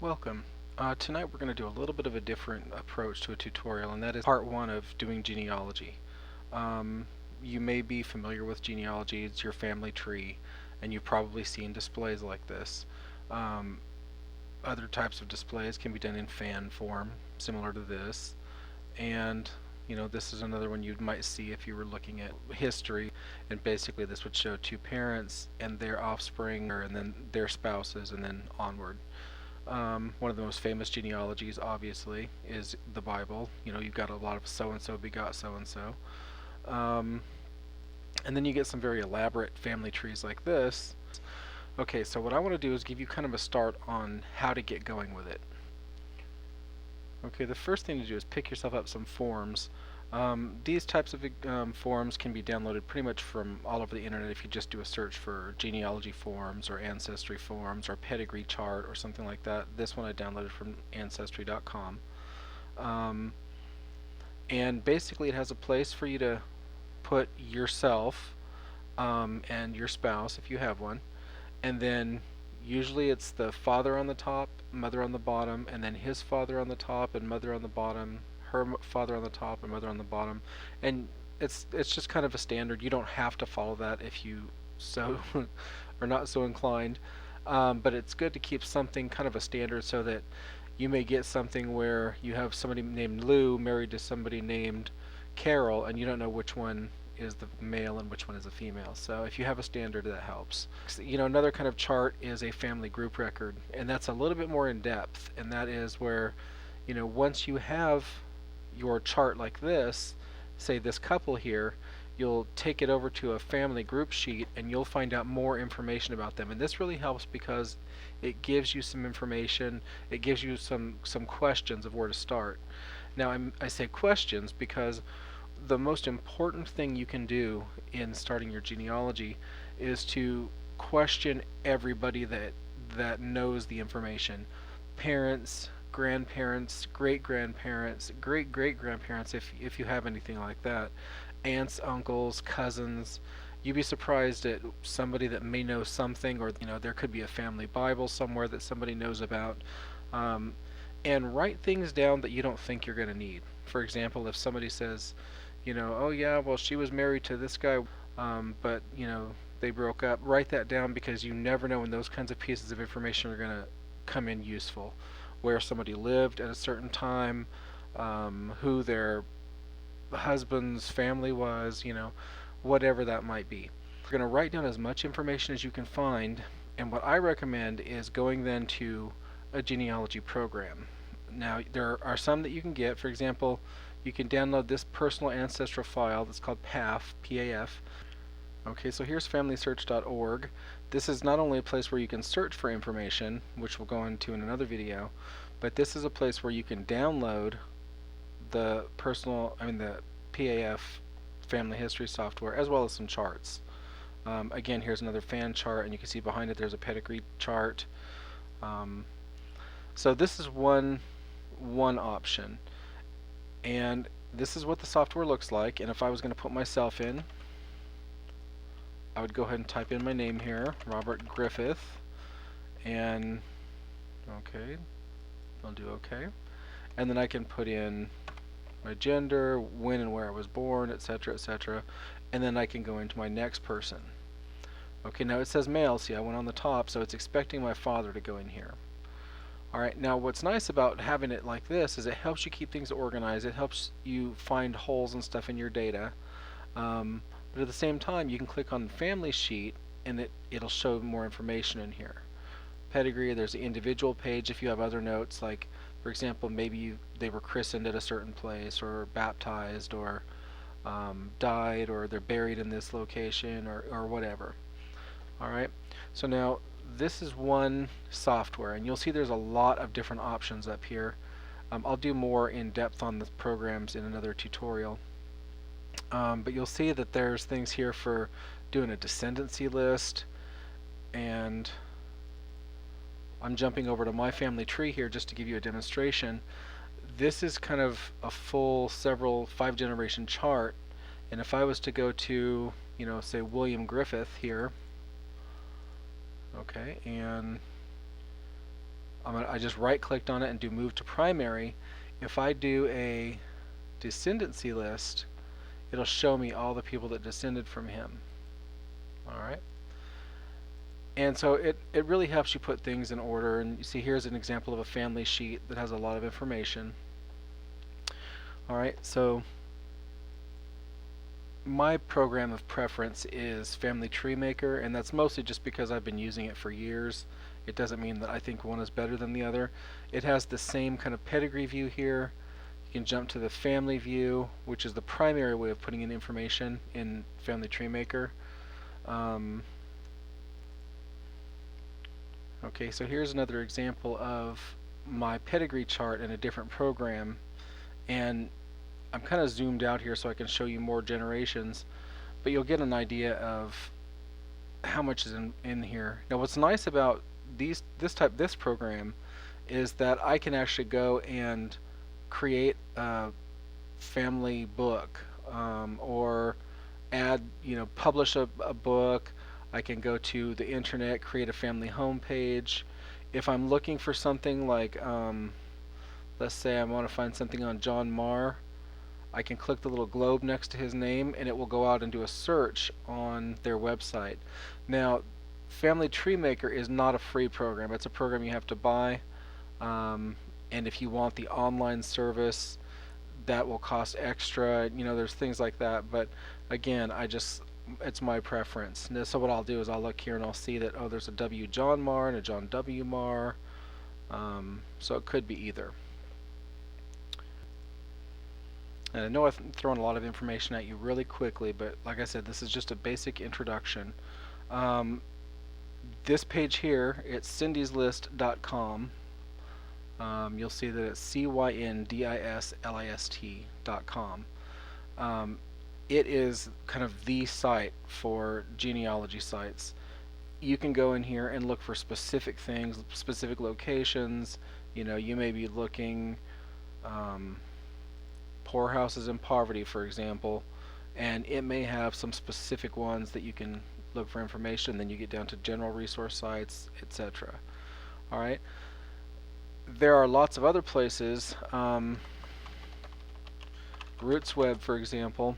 Welcome. Tonight we're going to do a little bit of a different approach to a tutorial, and that is part one of doing genealogy. Um, you may be familiar with genealogy. It's your family tree, and you've probably seen displays like this. Um, Other types of displays can be done in fan form, similar to this, and this is another one you might see if you were looking at history, and basically this would show two parents and their offspring, and then their spouses, and then onward. One of the most famous genealogies, obviously, is the Bible. You've got a lot of so and so begot so and so. And then you get some very elaborate family trees like this. Okay, so what I want to do is give you kind of a start on how to get going with it. Okay, the first thing to do is pick yourself up some forms. These types of forms can be downloaded pretty much from all over the internet if you just do a search for genealogy forms or ancestry forms or Pedigree Chart or something like that. This one I downloaded from ancestry.com. And basically it has a place for you to put yourself and your spouse if you have one, and then usually it's the father on the top, mother on the bottom, and then his father on the top and mother on the bottom, her father on the top and mother on the bottom. And it's just kind of a standard. You don't have to follow that if you so are not so inclined, but it's good to keep something kind of a standard so that you may get something where you have somebody named Lou married to somebody named Carol, and you don't know which one is the male and which one is the female. So if you have a standard, that helps. Another kind of chart is a family group record, and that's a little bit more in depth, and that is where, once you have your chart like this, say this couple here, you'll take it over to a family group sheet and you'll find out more information about them. And this really helps because it gives you some information, it gives you some questions of where to start. Now I say questions because the most important thing you can do in starting your genealogy is to question everybody that knows the information. Parents, grandparents, great-grandparents, great-great-grandparents, if you have anything like that, aunts, uncles, cousins. You'd be surprised at somebody that may know something, or there could be a family Bible somewhere that somebody knows about. Um, and write things down that you don't think you're going to need. For example, if somebody says, oh yeah, well she was married to this guy, but they broke up. Write that down because you never know when those kinds of pieces of information are going to come in useful. Where somebody lived at a certain time, who their husband's family was, whatever that might be. You're going to write down as much information as you can find, and what I recommend is going then to a genealogy program. Now, there are some that you can get. For example, you can download this personal ancestral file that's called PAF, P-A-F. Okay, so here's Familysearch.org. This is not only a place where you can search for information, which we'll go into in another video, but this is a place where you can download the the PAF family history software, as well as some charts. Again, here's another fan chart, and you can see behind it there's a pedigree chart. So this is one option, and this is what the software looks like. And if I was going to put myself in, I would go ahead and type in my name here, Robert Griffith, and okay, I'll do okay, and then I can put in my gender, when and where I was born, etc., etc., and then I can go into my next person. Okay, now it says male. See, I went on the top, so it's expecting my father to go in here. Alright, now what's nice about having it like this is it helps you keep things organized. It helps you find holes and stuff in your data. But at the same time, you can click on the family sheet and it'll show more information in here. Pedigree, there's the individual page if you have other notes, like for example, maybe they were christened at a certain place, or baptized, or died, or they're buried in this location, or whatever. Alright, so now this is one software, and you'll see there's a lot of different options up here. I'll do more in depth on the programs in another tutorial. But you'll see that there's things here for doing a descendancy list, and I'm jumping over to my family tree here just to give you a demonstration. This is kind of a full 5-generation chart, and if I was to go to, say William Griffith here, okay, and I just right clicked on it and do move to primary. If I do a descendancy list, it'll show me all the people that descended from him. Alright. And so it really helps you put things in order. And you see here's an example of a family sheet that has a lot of information. Alright, so my program of preference is Family Tree Maker, and that's mostly just because I've been using it for years. It doesn't mean that I think one is better than the other. It has the same kind of pedigree view here. You can jump to the family view, which is the primary way of putting in information in Family Tree Maker. Okay, so here's another example of my pedigree chart in a different program, and I'm kind of zoomed out here so I can show you more generations, but you'll get an idea of how much is in here. Now what's nice about this program is that I can actually go and create a family book, or add, publish a book. I can go to the internet, create a family homepage. If I'm looking for something like, let's say I want to find something on John Marr, I can click the little globe next to his name and it will go out and do a search on their website. Now, Family Tree Maker is not a free program. It's a program you have to buy, and if you want the online service, that will cost extra. There's things like that, but again, it's my preference. So what I'll do is I'll look here and I'll see that, oh, there's a W. John Marr and a John W. Marr, so it could be either. And I know I've thrown a lot of information at you really quickly, but like I said, this is just a basic introduction. This page here, it's cindyslist.com. You'll see that it's cyndislist.com. It is kind of the site for genealogy sites. You can go in here and look for specific things, specific locations. You may be looking poorhouses and poverty, for example, and it may have some specific ones that you can look for information. Then you get down to general resource sites, etc. Alright, there are lots of other places. RootsWeb, for example,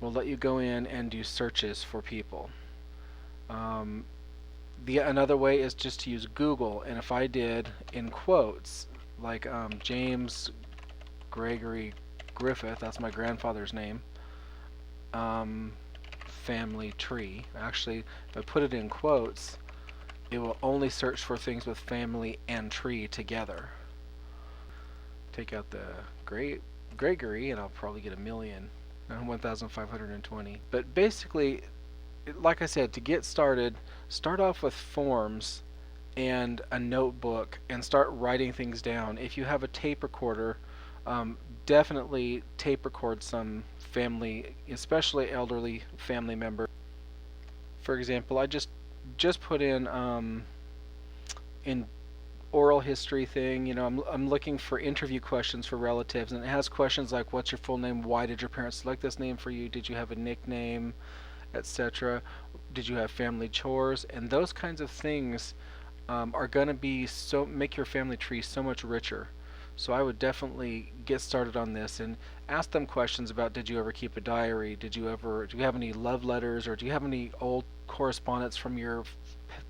will let you go in and do searches for people. Another way is just to use Google, and if I did in quotes like James Gregory Griffith, that's my grandfather's name, family tree. Actually, if I put it in quotes, it will only search for things with family and tree together. Take out the Gregory and I'll probably get 1,520. But basically, like I said, to get started, start off with forms and a notebook and start writing things down. If you have a tape recorder, definitely tape record some family, especially elderly family members. For example, I just put in oral history thing. I'm looking for interview questions for relatives, and it has questions like, what's your full name, why did your parents select this name for you, did you have a nickname, etc., did you have family chores, and those kinds of things are going to make your family tree so much richer. So I would definitely get started on this and ask them questions about, did you ever keep a diary, do you have any love letters, or do you have any old correspondence from your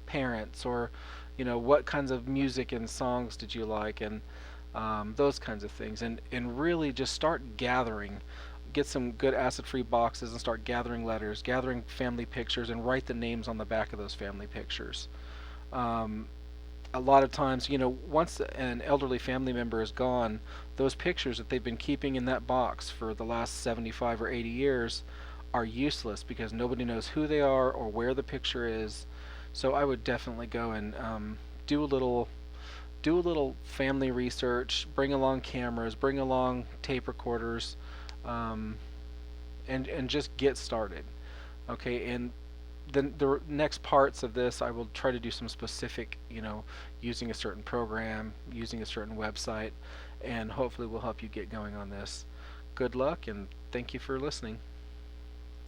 parents, or what kinds of music and songs did you like, and those kinds of things, and really just start gathering. Get some good acid-free boxes and start gathering letters, gathering family pictures, and write the names on the back of those family pictures. A lot of times, once an elderly family member is gone, those pictures that they've been keeping in that box for the last 75 or 80 years are useless because nobody knows who they are or where the picture is. So I would definitely go and do a little family research. Bring along cameras, bring along tape recorders, and just get started. Okay, and then the next parts of this, I will try to do some specific, using a certain program, using a certain website, and hopefully will help you get going on this. Good luck, and thank you for listening.